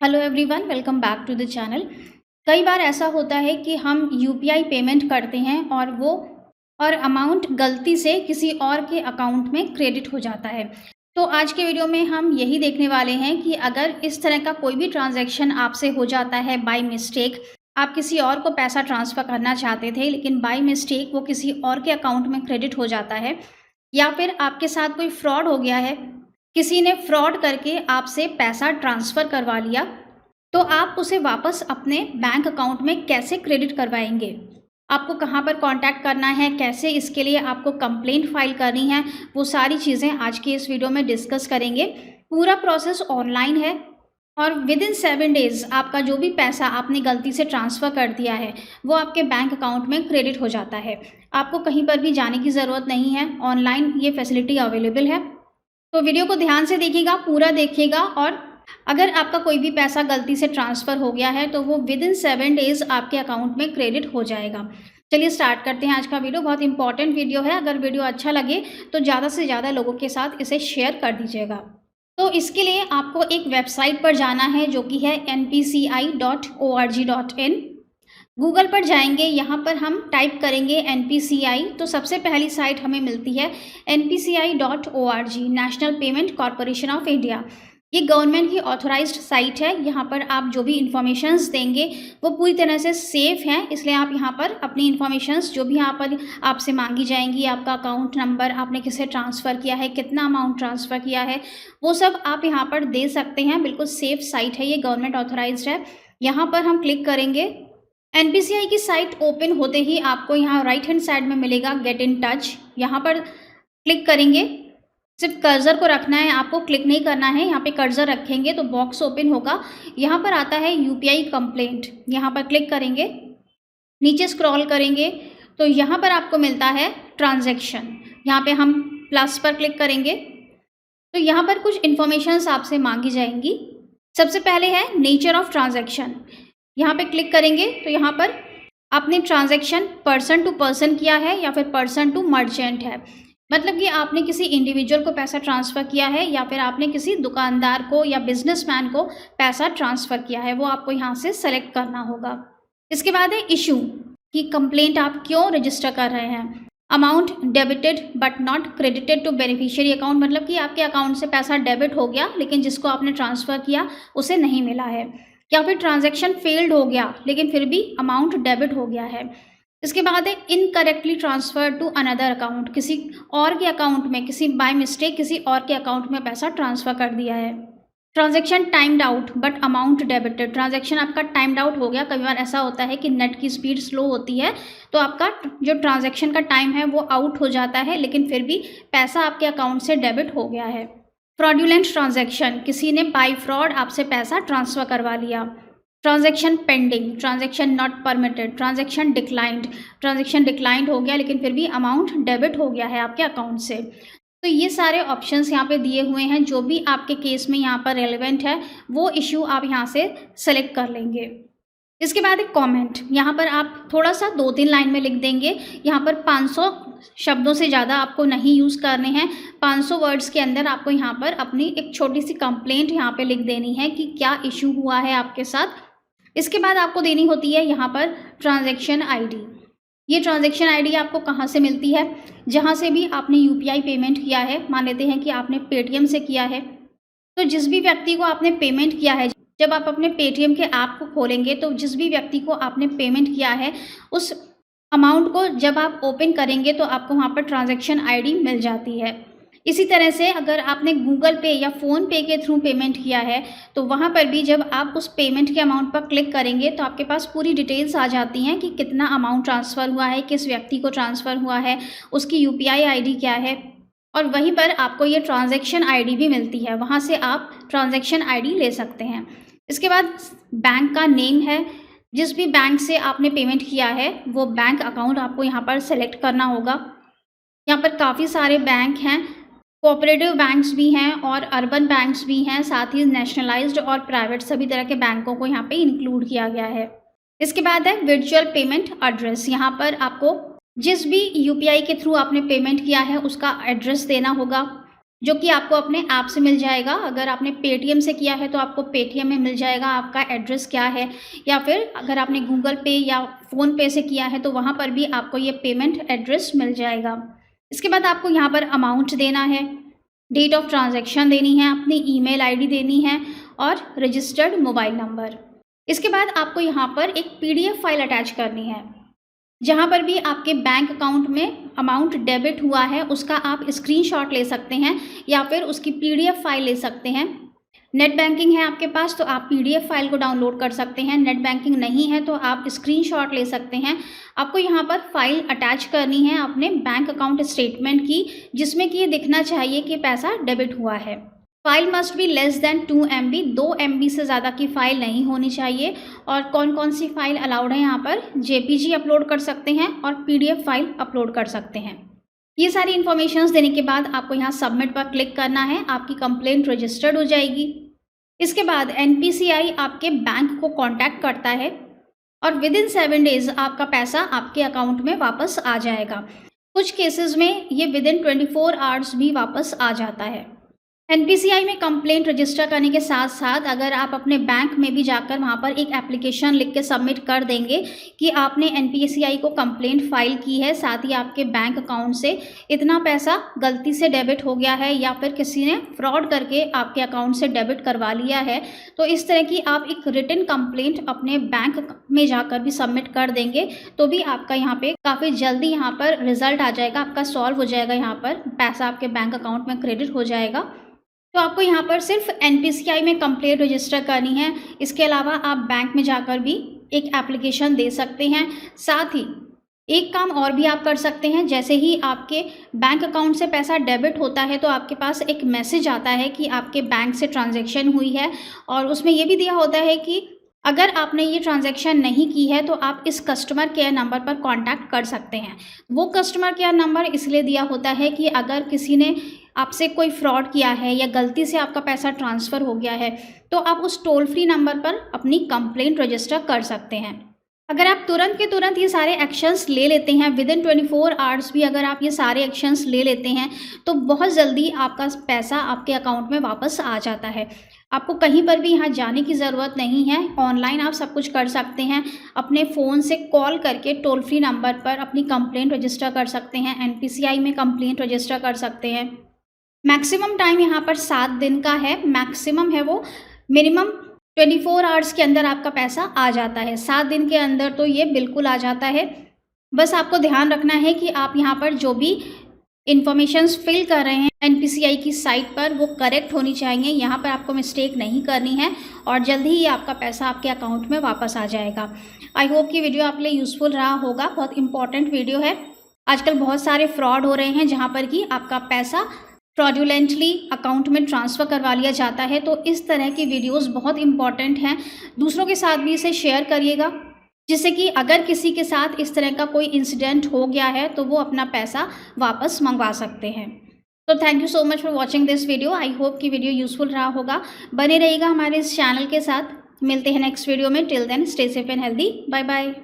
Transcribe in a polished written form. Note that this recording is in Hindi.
Hello everyone, welcome back to the channel. कई बार ऐसा होता है कि हम यूपीआई पेमेंट करते हैं और अमाउंट गलती से किसी और के अकाउंट में क्रेडिट हो जाता है। तो आज के वीडियो में हम यही देखने वाले हैं कि अगर इस तरह का कोई भी ट्रांजैक्शन आपसे हो जाता है बाय मिस्टेक, आप किसी और को पैसा ट्रांसफ़र करना चाहते थे लेकिन बाय मिस्टेक वो किसी और के अकाउंट में क्रेडिट हो जाता है, या फिर आपके साथ कोई फ्रॉड हो गया है, किसी ने फ्रॉड करके आपसे पैसा ट्रांसफ़र करवा लिया, तो आप उसे वापस अपने बैंक अकाउंट में कैसे क्रेडिट करवाएंगे? आपको कहाँ पर कांटेक्ट करना है, कैसे इसके लिए आपको कंप्लेंट फाइल करनी है, वो सारी चीज़ें आज की इस वीडियो में डिस्कस करेंगे। पूरा प्रोसेस ऑनलाइन है और विदिन 7 डेज़ आपका जो भी पैसा आपने गलती से ट्रांसफ़र कर दिया है, वो आपके बैंक अकाउंट में क्रेडिट हो जाता है। आपको कहीं पर भी जाने की ज़रूरत नहीं है, ऑनलाइन ये फैसिलिटी अवेलेबल है। तो वीडियो को ध्यान से देखिएगा, पूरा देखिएगा, और अगर आपका कोई भी पैसा गलती से ट्रांसफ़र हो गया है तो वो विदिन 7 डेज़ आपके अकाउंट में क्रेडिट हो जाएगा। चलिए स्टार्ट करते हैं आज का वीडियो। बहुत इंपॉर्टेंट वीडियो है। अगर वीडियो अच्छा लगे तो ज़्यादा से ज़्यादा लोगों के साथ इसे शेयर कर दीजिएगा। तो इसके लिए आपको एक वेबसाइट पर जाना है जो कि है npci.org.in। गूगल पर जाएंगे, यहाँ पर हम टाइप करेंगे NPCI, तो सबसे पहली साइट हमें मिलती है npci.org, national payment corporation of India. ये गवर्नमेंट की ऑथोराइज्ड साइट है। यहाँ पर आप जो भी इंफॉर्मेशंस देंगे वो पूरी तरह से सेफ़ हैं, इसलिए आप यहाँ पर अपनी इंफॉर्मेशंस जो भी यहाँ पर आपसे मांगी जाएंगी, आपका अकाउंट नंबर, आपने किसे ट्रांसफ़र किया है, कितना अमाउंट ट्रांसफ़र किया है, वो सब आप यहाँ पर दे सकते हैं। बिल्कुल सेफ़ साइट है, ये गवर्नमेंट ऑथोराइज्ड है। यहाँ पर हम क्लिक करेंगे। NPCI की साइट ओपन होते ही आपको यहाँ राइट हैंड साइड में मिलेगा गेट इन टच, यहाँ पर क्लिक करेंगे। सिर्फ कर्सर को रखना है, आपको क्लिक नहीं करना है। यहाँ पे कर्सर रखेंगे तो बॉक्स ओपन होगा। यहाँ पर आता है यूपीआई कंप्लेंट, यहाँ पर क्लिक करेंगे। नीचे स्क्रॉल करेंगे तो यहाँ पर आपको मिलता है ट्रांजैक्शन, यहाँ पे हम प्लस पर क्लिक करेंगे तो यहाँ पर कुछ इन्फॉर्मेशंस आपसे मांगी जाएंगी। सबसे पहले है नेचर ऑफ ट्रांजैक्शन, यहाँ पे क्लिक करेंगे तो यहाँ पर आपने ट्रांजैक्शन पर्सन टू पर्सन किया है या फिर पर्सन टू मर्चेंट है, मतलब कि आपने किसी इंडिविजुअल को पैसा ट्रांसफ़र किया है या फिर आपने किसी दुकानदार को या बिजनेसमैन को पैसा ट्रांसफ़र किया है, वो आपको यहाँ से सेलेक्ट करना होगा। इसके बाद है इशू, कि कंप्लेंट आप क्यों रजिस्टर कर रहे हैं। Amount debited but not credited to beneficiary account, मतलब कि आपके अकाउंट से पैसा डेबिट हो गया लेकिन जिसको आपने ट्रांसफ़र किया उसे नहीं मिला है, या फिर ट्रांजैक्शन फेल्ड हो गया लेकिन फिर भी अमाउंट डेबिट हो गया है। इसके बाद है incorrectly transfer to another account, किसी और के अकाउंट में, किसी बाय मिस्टेक किसी और के अकाउंट में पैसा ट्रांसफ़र कर दिया है। Transaction timed out but amount debited, transaction आपका टाइम्ड आउट हो गया। कई बार ऐसा होता है कि नेट की स्पीड स्लो होती है तो आपका जो ट्रांजैक्शन का टाइम है वो आउट हो जाता है लेकिन फिर भी पैसा आपके अकाउंट से डेबिट हो गया है। फ्रॉडुलेंट ट्रांजैक्शन, किसी ने बाय फ्रॉड आपसे पैसा ट्रांसफ़र करवा लिया। Transaction pending, transaction not permitted, transaction declined हो गया लेकिन फिर भी अमाउंट डेबिट हो गया है आपके अकाउंट से। तो ये सारे ऑप्शंस यहाँ पे दिए हुए हैं, जो भी आपके केस में यहाँ पर रेलेवेंट है वो इशू आप यहाँ से सेलेक्ट कर लेंगे। इसके बाद एक कमेंट, यहाँ पर आप थोड़ा सा 2-3 लाइन में लिख देंगे। यहाँ पर 500 शब्दों से ज़्यादा आपको नहीं यूज़ करने हैं। 500 वर्ड्स के अंदर आपको यहाँ पर अपनी एक छोटी सी कंप्लेंट यहाँ पे लिख देनी है कि क्या इशू हुआ है आपके साथ। इसके बाद आपको देनी होती है यहाँ पर ट्रांजैक्शन आईडी। ये ट्रांजैक्शन आईडी आपको कहाँ से मिलती है, जहाँ से भी आपने यूपीआई पेमेंट किया है। मान लेते हैं कि आपने पेटीएम से किया है, तो जिस भी व्यक्ति को आपने पेमेंट किया है, जब आप अपने पेटीएम के ऐप को खोलेंगे तो जिस भी व्यक्ति को आपने पेमेंट किया है उस अमाउंट को जब आप ओपन करेंगे तो आपको वहाँ पर ट्रांजैक्शन आईडी मिल जाती है। इसी तरह से अगर आपने गूगल पे या फ़ोन पे के थ्रू पेमेंट किया है तो वहाँ पर भी जब आप उस पेमेंट के अमाउंट पर क्लिक करेंगे तो आपके पास पूरी डिटेल्स आ जाती हैं कि कितना अमाउंट ट्रांसफ़र हुआ है, किस व्यक्ति को ट्रांसफ़र हुआ है, उसकी यूपीआई आईडी क्या है, और वहीं पर आपको ये ट्रांजैक्शन आईडी भी मिलती है। वहाँ से आप ट्रांजैक्शन आईडी ले सकते हैं। इसके बाद बैंक का नेम है, जिस भी बैंक से आपने पेमेंट किया है वो बैंक अकाउंट आपको यहाँ पर सेलेक्ट करना होगा। यहाँ पर काफ़ी सारे बैंक हैं, कोऑपरेटिव बैंक्स भी हैं और अर्बन बैंक्स भी हैं, साथ ही नेशनलाइज्ड और प्राइवेट सभी तरह के बैंकों को यहाँ पे इंक्लूड किया गया है। इसके बाद है वर्चुअल पेमेंट एड्रेस, यहाँ पर आपको जिस भी यूपीआई के थ्रू आपने पेमेंट किया है उसका एड्रेस देना होगा। जो कि आपको अपने ऐप से मिल जाएगा। अगर आपने पेटीएम से किया है तो आपको पेटीएम में मिल जाएगा आपका एड्रेस क्या है, या फिर अगर आपने गूगल पे या फ़ोनपे से किया है तो वहाँ पर भी आपको ये पेमेंट एड्रेस मिल जाएगा। इसके बाद आपको यहाँ पर अमाउंट देना है, डेट ऑफ ट्रांजैक्शन देनी है, अपनी ईमेल आईडी देनी है और रजिस्टर्ड मोबाइल नंबर। इसके बाद आपको यहाँ पर एक पीडीएफ फाइल अटैच करनी है, जहाँ पर भी आपके बैंक अकाउंट में अमाउंट डेबिट हुआ है उसका आप स्क्रीनशॉट ले सकते हैं या फिर उसकी पीडीएफ फाइल ले सकते हैं। नेट बैंकिंग है आपके पास तो आप पीडीएफ फाइल को डाउनलोड कर सकते हैं, नेट बैंकिंग नहीं है तो आप स्क्रीनशॉट ले सकते हैं। आपको यहाँ पर फाइल अटैच करनी है अपने बैंक अकाउंट स्टेटमेंट की, जिसमें कि ये दिखना चाहिए कि पैसा डेबिट हुआ है। File must be less than 2 MB, 2 MB से ज़्यादा की फ़ाइल नहीं होनी चाहिए। और कौन कौन सी फ़ाइल अलाउड है यहाँ पर, JPG अपलोड कर सकते हैं और PDF फाइल अपलोड कर सकते हैं। ये सारी इन्फॉर्मेशंस देने के बाद आपको यहाँ सबमिट पर क्लिक करना है, आपकी कंप्लेंट रजिस्टर्ड हो जाएगी। इसके बाद NPCI आपके बैंक को कॉन्टैक्ट करता है और विदिन 7 डेज़ आपका पैसा आपके अकाउंट में वापस आ जाएगा। कुछ केसेस में ये विदिन 24 आवर्स भी वापस आ जाता है। NPCI में कंप्लेंट रजिस्टर करने के साथ साथ अगर आप अपने बैंक में भी जाकर वहाँ पर एक एप्लीकेशन लिख के सबमिट कर देंगे कि आपने NPCI को कंप्लेंट फाइल की है, साथ ही आपके बैंक अकाउंट से इतना पैसा गलती से डेबिट हो गया है या फिर किसी ने फ्रॉड करके आपके अकाउंट से डेबिट करवा लिया है, तो इस तरह की आप एक रिटन कंप्लेंट अपने बैंक में जाकर भी सबमिट कर देंगे तो भी आपका यहाँ पे काफ़ी जल्दी यहाँ पर रिजल्ट आ जाएगा, आपका सॉल्व हो जाएगा, यहाँ पर पैसा आपके बैंक अकाउंट में क्रेडिट हो जाएगा। तो आपको यहाँ पर सिर्फ NPCI में कंप्लेंट रजिस्टर करनी है। इसके अलावा आप बैंक में जाकर भी एक एप्लीकेशन दे सकते हैं। साथ ही एक काम और भी आप कर सकते हैं, जैसे ही आपके बैंक अकाउंट से पैसा डेबिट होता है तो आपके पास एक मैसेज आता है कि आपके बैंक से ट्रांजैक्शन हुई है, और उसमें ये भी दिया होता है कि अगर आपने ये ट्रांजैक्शन नहीं की है तो आप इस कस्टमर केयर नंबर पर कांटेक्ट कर सकते हैं। वो कस्टमर केयर नंबर इसलिए दिया होता है कि अगर किसी ने आपसे कोई फ्रॉड किया है या गलती से आपका पैसा ट्रांसफ़र हो गया है तो आप उस टोल फ्री नंबर पर अपनी कंप्लेंट रजिस्टर कर सकते हैं। अगर आप तुरंत के तुरंत ये सारे एक्शंस ले लेते हैं, विदिन 24 आवर्स भी अगर आप ये सारे एक्शंस ले लेते हैं तो बहुत जल्दी आपका पैसा आपके अकाउंट में वापस आ जाता है। आपको कहीं पर भी यहाँ जाने की ज़रूरत नहीं है, ऑनलाइन आप सब कुछ कर सकते हैं। अपने फ़ोन से कॉल करके टोल फ्री नंबर पर अपनी कंप्लेंट रजिस्टर कर सकते हैं, NPCI में कंप्लेंट रजिस्टर कर सकते हैं। मैक्सिमम टाइम यहाँ पर 7 दिन का है, मैक्सिमम है वो, मिनिमम 24 आवर्स के अंदर आपका पैसा आ जाता है। 7 दिन के अंदर तो ये बिल्कुल आ जाता है। बस आपको ध्यान रखना है कि आप यहाँ पर जो भी इन्फॉर्मेशंस फिल कर रहे हैं NPCI की साइट पर वो करेक्ट होनी चाहिए, यहाँ पर आपको मिस्टेक नहीं करनी है और जल्दी ही आपका पैसा आपके अकाउंट में वापस आ जाएगा। आई होप कि वीडियो आपके लिए यूज़फुल रहा होगा, बहुत इंपॉर्टेंट वीडियो है। आजकल बहुत सारे फ्रॉड हो रहे हैं जहाँ पर कि आपका पैसा फ्रॉडुलेंटली अकाउंट में ट्रांसफ़र करवा लिया जाता है, तो इस तरह की वीडियोस बहुत इंपॉर्टेंट हैं। दूसरों के साथ भी इसे शेयर करिएगा, जिससे कि अगर किसी के साथ इस तरह का कोई इंसिडेंट हो गया है तो वो अपना पैसा वापस मंगवा सकते हैं। तो thank you so much for watching this video. I hope कि वीडियो यूज़फुल रहा होगा। बने रहिएगा हमारे इस चैनल के साथ। मिलते हैं नेक्स्ट वीडियो में। Till then stay safe and healthy. Bye bye.